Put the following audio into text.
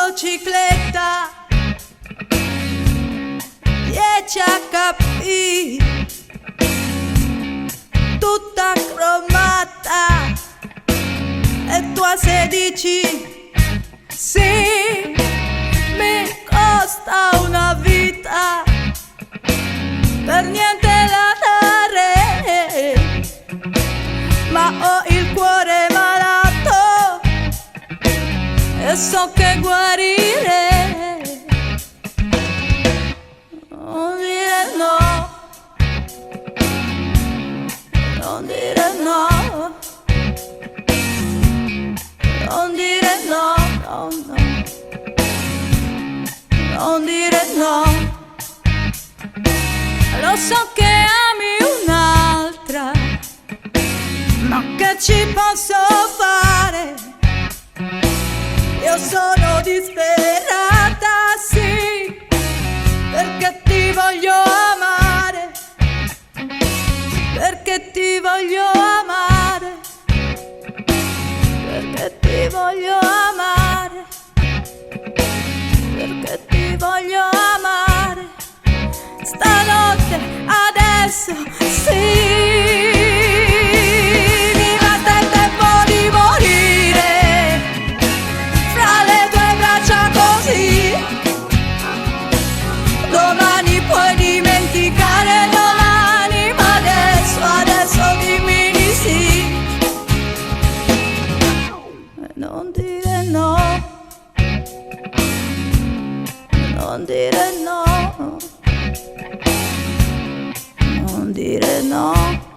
motocicletta, 10 HP, tutta cromata, e tu a 16. Sì, mi costa una vita, per niente la darei, ma ho il cuore malato e so che guarire. Non dire no, non dire no, non dire no, no, no, non dire no. Lo so che ami un'altra, ma che ci posso fare? Io sono disperata, sì, perché ti voglio amare, perché ti voglio amare, perché ti voglio amare, perché ti voglio amare. Stanotte, adesso, sì. Non dire no, non dire no, non dire no.